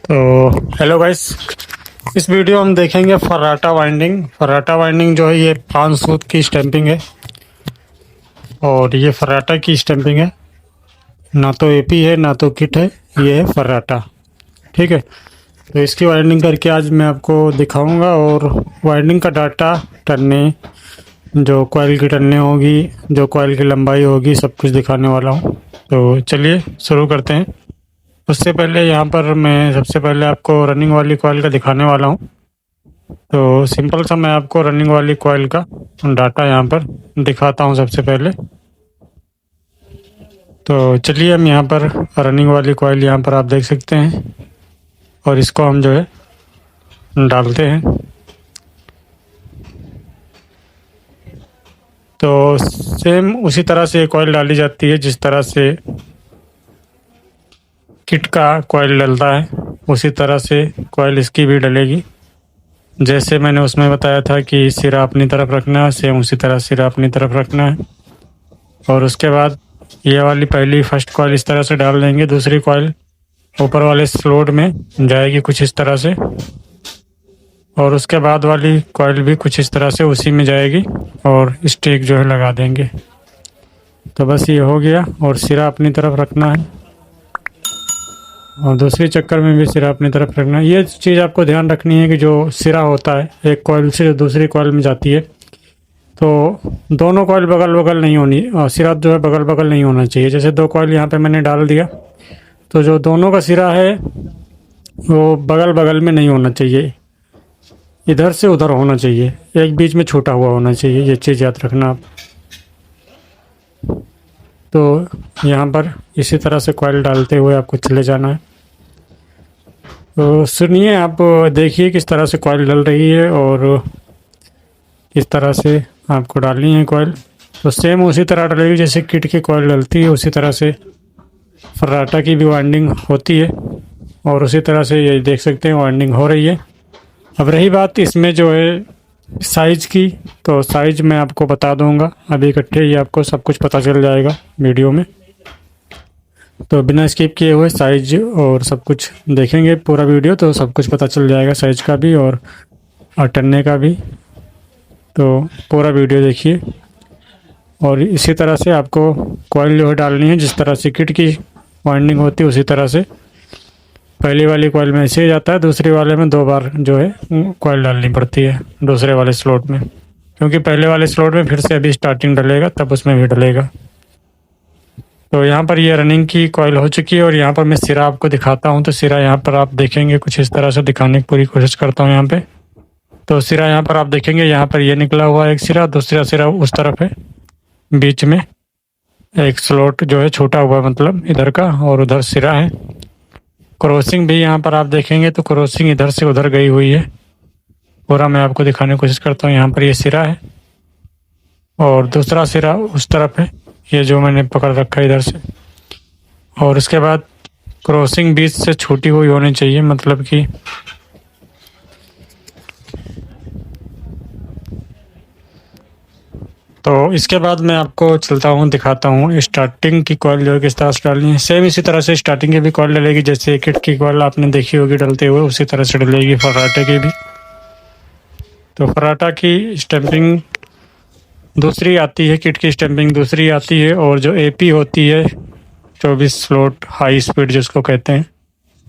तो hello guys, इस video हम देखेंगे फर्राटा वाइंडिंग। फर्राटा वाइंडिंग जो है ये 5 सूत की स्टैंपिंग है और ये फर्राटा की स्टैंपिंग है। ना तो एपी है ना तो किट है, ये है फर्राटा। ठीक है, तो इसकी वाइंडिंग करके आज मैं आपको दिखाऊंगा और वाइंडिंग का डाटा, टन्ने, जो कॉइल की टन्ने होगी, जो कॉइल की लंबाई होगी, सब कुछ दिखाने वाला हूँ। तो चलिए शुरू करते हैं। उससे पहले यहाँ पर मैं सबसे पहले आपको रनिंग वाली कॉइल का दिखाने वाला हूँ। तो सिंपल सा मैं आपको रनिंग वाली कॉइल का डाटा यहाँ पर दिखाता हूँ सबसे पहले। तो चलिए हम यहाँ पर रनिंग वाली कॉइल यहाँ पर आप देख सकते हैं और इसको हम जो है डालते हैं। तो सेम उसी तरह से कॉइल डाली जाती है जिस तरह से किट का कॉइल डलता है, उसी तरह से कॉइल इसकी भी डलेगी। जैसे मैंने उसमें बताया था कि सिरा अपनी तरफ रखना है, सेम उसी तरह सिरा अपनी तरफ रखना है। और उसके बाद ये वाली पहली फर्स्ट कॉइल इस तरह से डाल देंगे, दूसरी कॉइल ऊपर वाले स्लोट में जाएगी कुछ इस तरह से, और उसके बाद वाली कॉइल भी कुछ इस तरह से उसी में जाएगी और स्टिक जो है लगा देंगे। तो बस ये हो गया। और सिरा अपनी तरफ रखना है और दूसरी चक्कर में भी सिरा अपनी तरफ रखना है। ये चीज़ आपको ध्यान रखनी है कि जो सिरा होता है एक कॉइल से जो दूसरी कॉइल में जाती है, तो दोनों कॉइल बगल बगल नहीं होनी, और सिरा जो है बगल बगल नहीं होना चाहिए। जैसे 2 कॉइल यहाँ पे मैंने डाल दिया, तो जो दोनों का सिरा है वो बगल बगल में नहीं होना चाहिए, इधर से उधर होना चाहिए, एक बीच में छूटा हुआ होना चाहिए। ये चीज़ याद रखना आप। तो यहाँ पर इसी तरह से कॉइल डालते हुए आपको चले जाना है। तो सुनिए, आप देखिए किस तरह से कॉइल डल रही है और किस तरह से आपको डालनी है कॉइल। तो सेम उसी तरह डलेगी जैसे किट की कॉइल डलती है, उसी तरह से फर्राटा की भी वाइंडिंग होती है और उसी तरह से ये देख सकते हैं वाइंडिंग हो रही है। अब रही बात इसमें जो है साइज़ की, तो साइज़ मैं आपको बता दूंगा, अभी इकट्ठे ही आपको सब कुछ पता चल जाएगा वीडियो में। तो बिना स्किप किए हुए साइज और सब कुछ देखेंगे पूरा वीडियो, तो सब कुछ पता चल जाएगा, साइज का भी और टन्ने का भी। तो पूरा वीडियो देखिए। और इसी तरह से आपको कॉइल जो है डालनी है, जिस तरह से किट की वाइंडिंग होती है उसी तरह से। पहली वाली कॉइल में ऐसे ही जाता है, दूसरी वाले में 2 बार जो है कॉइल डालनी पड़ती है दूसरे वाले स्लॉट में, क्योंकि पहले वाले स्लॉट में फिर से अभी स्टार्टिंग डलेगा, तब उसमें भी डलेगा। तो यहाँ पर ये रनिंग की कॉइल हो चुकी है और यहाँ पर मैं सिरा आपको दिखाता हूँ। तो सिरा यहाँ पर आप देखेंगे कुछ इस तरह से दिखाने की पूरी कोशिश करता हूँ यहाँ पे। तो सिरा यहाँ पर आप देखेंगे, यहाँ पर ये निकला हुआ है एक सिरा, दूसरा सिरा उस तरफ है, बीच में एक स्लॉट जो है छोटा हुआ है, मतलब इधर का, और उधर सिरा है। क्रॉसिंग भी यहाँ पर आप देखेंगे तो क्रॉसिंग इधर से उधर गई हुई है। पूरा मैं आपको दिखाने की कोशिश करता हूँ। यहाँ पर ये सिरा है और दूसरा सिरा उस तरफ है, ये जो मैंने पकड़ रखा है इधर से। और उसके बाद क्रॉसिंग बीच से छोटी हुई होनी चाहिए, मतलब कि तो इसके बाद मैं आपको चलता हूँ, दिखाता हूँ स्टार्टिंग की कॉइल जो है किस तरह से डालनी है। सेम इसी तरह से स्टार्टिंग की भी कॉइल डलेगी, जैसे किट की कॉइल आपने देखी होगी डलते हुए, उसी तरह से डलेगी फर्राटे की भी। तो फर्राटा की स्टैंपिंग दूसरी आती है, किट की स्टैंपिंग दूसरी आती है, और जो एपी होती है 24 स्लॉट हाई स्पीड जिसको कहते हैं,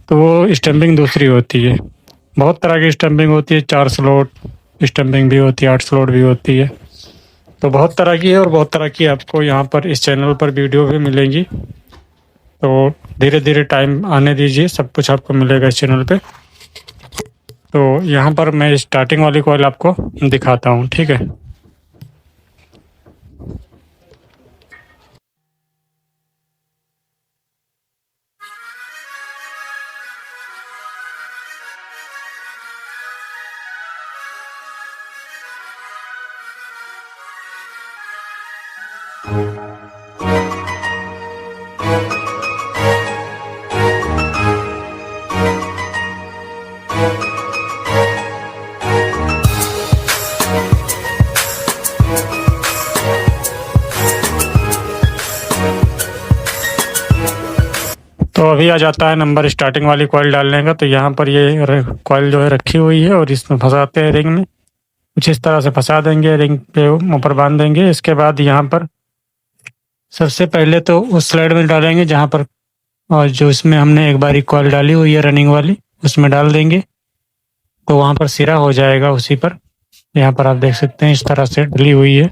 तो वो स्टैंपिंग दूसरी होती है। बहुत तरह की स्टैंपिंग होती है, 4 स्लॉट स्टैंपिंग भी होती है, 8 स्लॉट भी होती है। तो बहुत तरह की है और बहुत तरह की आपको यहाँ पर इस चैनल पर वीडियो भी मिलेंगी। तो धीरे धीरे टाइम आने दीजिए, सब कुछ आपको मिलेगा इस चैनल पे। तो यहाँ पर मैं स्टार्टिंग वाली कॉइल आपको दिखाता हूँ, ठीक है। तो तभी आ जाता है नंबर स्टार्टिंग वाली कॉइल डालने का। तो यहाँ पर ये कॉइल जो है रखी हुई है और इसमें फंसाते हैं रिंग में, कुछ इस तरह से फंसा देंगे, रिंग पे ऊपर बांध देंगे। इसके बाद यहाँ पर सबसे पहले तो उस स्लाइड में डालेंगे जहाँ पर, और जो इसमें हमने एक बारी कॉइल डाली हुई है रनिंग वाली, उसमें डाल देंगे तो वहाँ पर सिरा हो जाएगा उसी पर। यहाँ पर आप देख सकते हैं इस तरह से डली हुई है।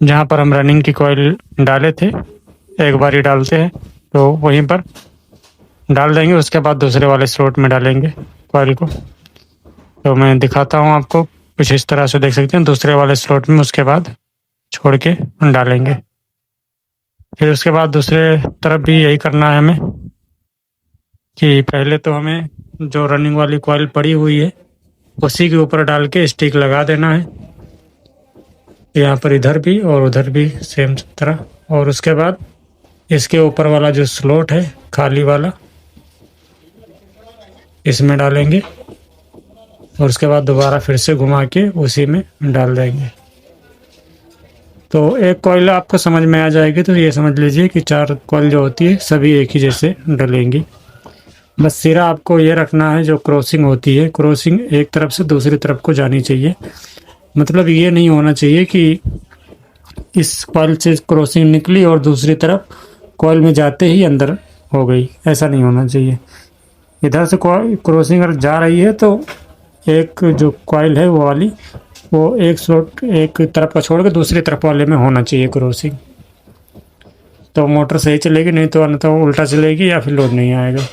जहाँ पर हम रनिंग की कॉइल डाले थे, एक बारी डालते हैं तो वहीं पर डाल देंगे, उसके बाद दूसरे वाले स्लॉट में डालेंगे कॉइल को। तो मैं दिखाता हूँ आपको, कुछ इस तरह से देख सकते हैं दूसरे वाले स्लॉट में, उसके बाद छोड़ के डालेंगे। फिर उसके बाद दूसरे तरफ भी यही करना है हमें, कि पहले तो हमें जो रनिंग वाली कॉइल पड़ी हुई है उसी के ऊपर डाल के स्टिक लगा देना है, यहाँ पर इधर भी और उधर भी सेम तरह। और उसके बाद इसके ऊपर वाला जो स्लॉट है खाली वाला, इसमें डालेंगे और उसके बाद दोबारा फिर से घुमा के उसी में डाल देंगे। तो एक कॉइल आपको समझ में आ जाएगी, तो ये समझ लीजिए कि 4 कॉइल जो होती है सभी एक ही जैसे डलेंगी। बस सिरा आपको ये रखना है, जो क्रॉसिंग होती है, क्रॉसिंग एक तरफ से दूसरी तरफ को जानी चाहिए। मतलब ये नहीं होना चाहिए कि इस कॉइल से क्रॉसिंग निकली और दूसरी तरफ कॉइल में जाते ही अंदर हो गई, ऐसा नहीं होना चाहिए। इधर से क्रॉसिंग अगर जा रही है तो एक जो कॉइल है वो वाली, वो एक स्लॉट एक तरफ का छोड़ के दूसरी तरफ वाले में होना चाहिए क्रॉसिंग, तो मोटर सही चलेगी। नहीं तो अन्यथा उल्टा चलेगी या फिर लोड नहीं आएगा।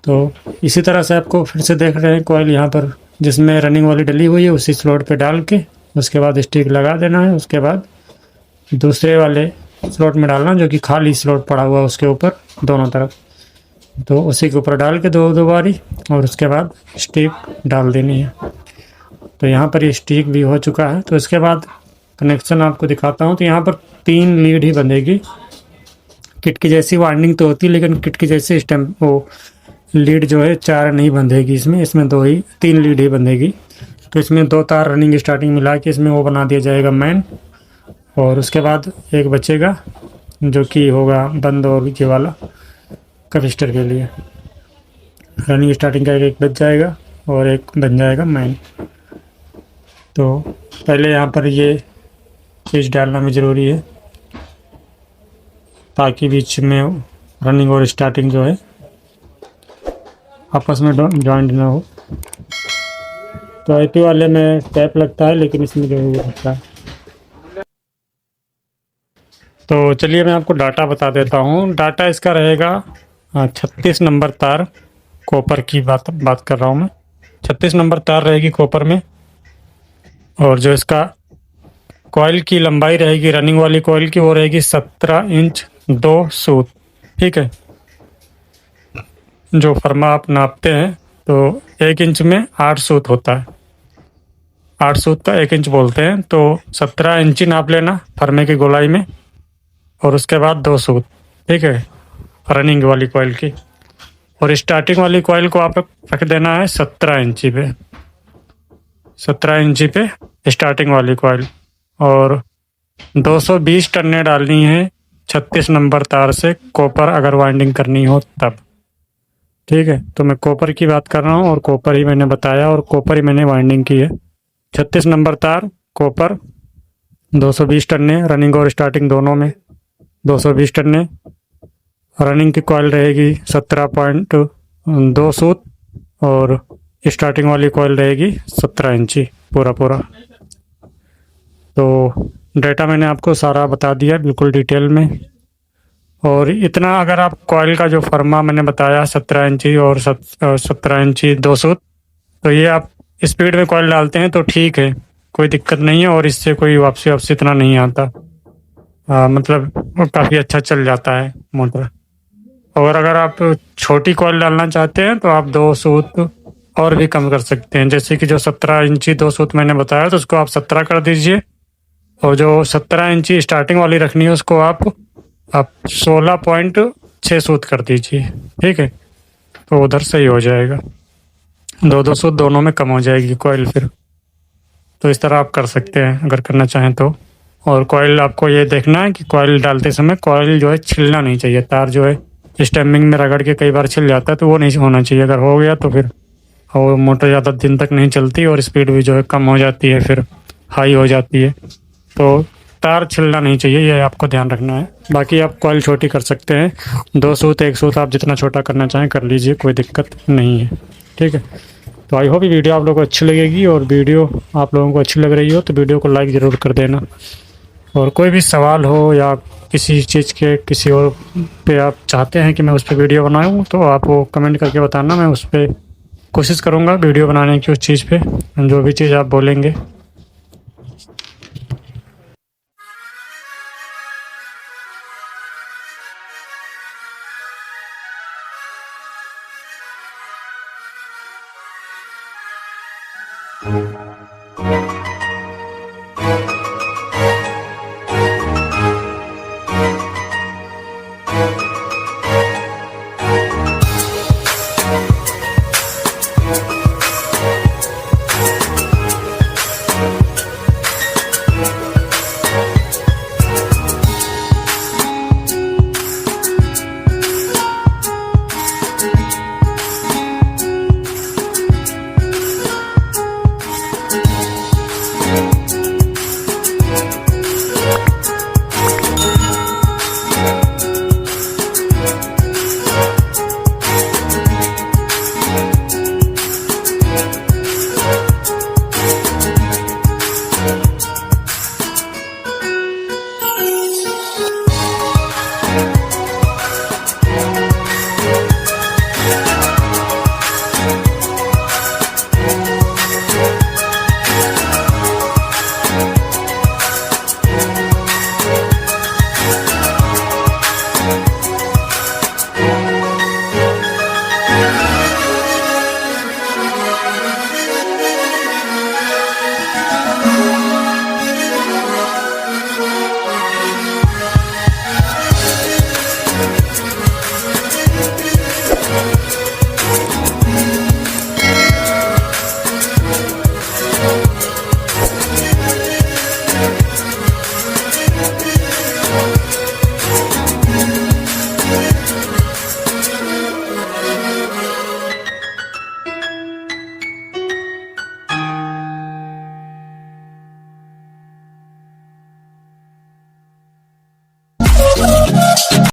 तो इसी तरह से आपको फिर से देख रहे हैं कॉइल यहाँ पर जिसमें रनिंग वाली डली हुई है, उसी स्लॉट पे डाल के उसके बाद स्टिक लगा देना है। उसके बाद दूसरे वाले स्लॉट में डालना जो कि खाली स्लॉट पड़ा हुआ है उसके ऊपर दोनों तरफ, तो उसी के ऊपर डाल के दो बारी और उसके बाद स्टिक डाल देनी है। तो यहाँ पर ये स्टिक भी हो चुका है। तो इसके बाद कनेक्शन आपको दिखाता हूँ। तो यहाँ पर 3 लीड ही बंधेगी, किट की जैसी वाइंडिंग तो होती है लेकिन किट की जैसी स्टेम वो लीड जो है 4 नहीं बंधेगी, इसमें 3 लीड ही बंधेगी। तो इसमें 2 तार रनिंग स्टार्टिंग मिला के इसमें वो बना दिया जाएगा मैन, और उसके बाद एक बचेगा जो कि होगा बंद और ये वाला कैपेसिटर के लिए। रनिंग स्टार्टिंग का एक बच जाएगा और एक बन जाएगा मैन। तो पहले यहाँ पर ये चीज़ डालना भी ज़रूरी है ताकि बीच में रनिंग और स्टार्टिंग जो है आपस में जॉइंट ना हो। तो आईपी वाले में टैप लगता है लेकिन इसमें जो है लगता है। तो चलिए मैं आपको डाटा बता देता हूँ। डाटा इसका रहेगा 36 नंबर तार, कॉपर की बात कर रहा हूँ मैं। 36 नंबर तार रहेगी कॉपर में, और जो इसका कॉइल की लंबाई रहेगी रनिंग वाली कॉइल की वो रहेगी 17 इंच 2 सूत। ठीक है, जो फर्मा आप नापते हैं तो 1 इंच में 8 सूत होता है, 8 सूत का 1 इंच बोलते हैं। तो 17 इंची नाप लेना फर्मे की गोलाई में, और उसके बाद 2 सूत। ठीक है, रनिंग वाली कॉइल की। और स्टार्टिंग वाली कॉइल को आप रख देना है 17 इंची पे, 17 इंची पे स्टार्टिंग वाली कॉइल। और 220 टन्ने डालनी है 36 नंबर तार से कॉपर, अगर वाइंडिंग करनी हो तब। ठीक है, तो मैं कॉपर की बात कर रहा हूँ और कॉपर ही मैंने बताया और कॉपर ही मैंने वाइंडिंग की है। 36 नंबर तार कॉपर, 220 टन्ने रनिंग और स्टार्टिंग दोनों में 220 टन्ने। रनिंग की कॉइल रहेगी 17.2 सूत और स्टार्टिंग वाली कॉइल रहेगी 17 इंची पूरा। तो डेटा मैंने आपको सारा बता दिया बिल्कुल डिटेल में। और इतना अगर आप कॉइल का जो फर्मा मैंने बताया 17 इंची और 17 इंची 2 सूत, तो ये आप स्पीड में कॉइल डालते हैं तो ठीक है, कोई दिक्कत नहीं है और इससे कोई वापसी इतना नहीं आता। मतलब काफ़ी अच्छा चल जाता है मोटर। और अगर आप छोटी कॉइल डालना चाहते हैं तो आप 2 सूत और भी कम कर सकते हैं। जैसे कि जो 17 इंची 2 सूत मैंने बताया तो उसको आप 17 कर दीजिए, और जो 17 इंची स्टार्टिंग वाली रखनी है उसको आप 16.6 सूत कर दीजिए। ठीक है, तो उधर सही हो जाएगा, 2 सूत दोनों में कम हो जाएगी कॉइल फिर। तो इस तरह आप कर सकते हैं अगर करना चाहें तो। और कॉइल आपको ये देखना है कि कॉइल डालते समय कॉइल जो है छिलना नहीं चाहिए। तार जो है स्टेमिंग में रगड़ के कई बार छिल जाता है, तो वो नहीं होना चाहिए। अगर हो गया तो फिर और मोटर ज़्यादा दिन तक नहीं चलती और स्पीड भी जो है कम हो जाती है, फिर हाई हो जाती है। तो तार छिलना नहीं चाहिए, ये आपको ध्यान रखना है। बाकी आप कॉइल छोटी कर सकते हैं, 2 सूत 1 सूत आप जितना छोटा करना चाहें कर लीजिए, कोई दिक्कत नहीं है। ठीक है, तो आई होप ये वीडियो आप लोगों को अच्छी लगेगी, और वीडियो आप लोगों को अच्छी लग रही हो तो वीडियो को लाइक ज़रूर कर देना। और कोई भी सवाल हो या किसी चीज़ के किसी और पे आप चाहते हैं कि मैं उस पर वीडियो बनाऊँ, तो आप वो कमेंट करके बताना, मैं उस पर कोशिश करूँगा वीडियो बनाने की उस चीज़ पे, जो भी चीज़ आप बोलेंगे।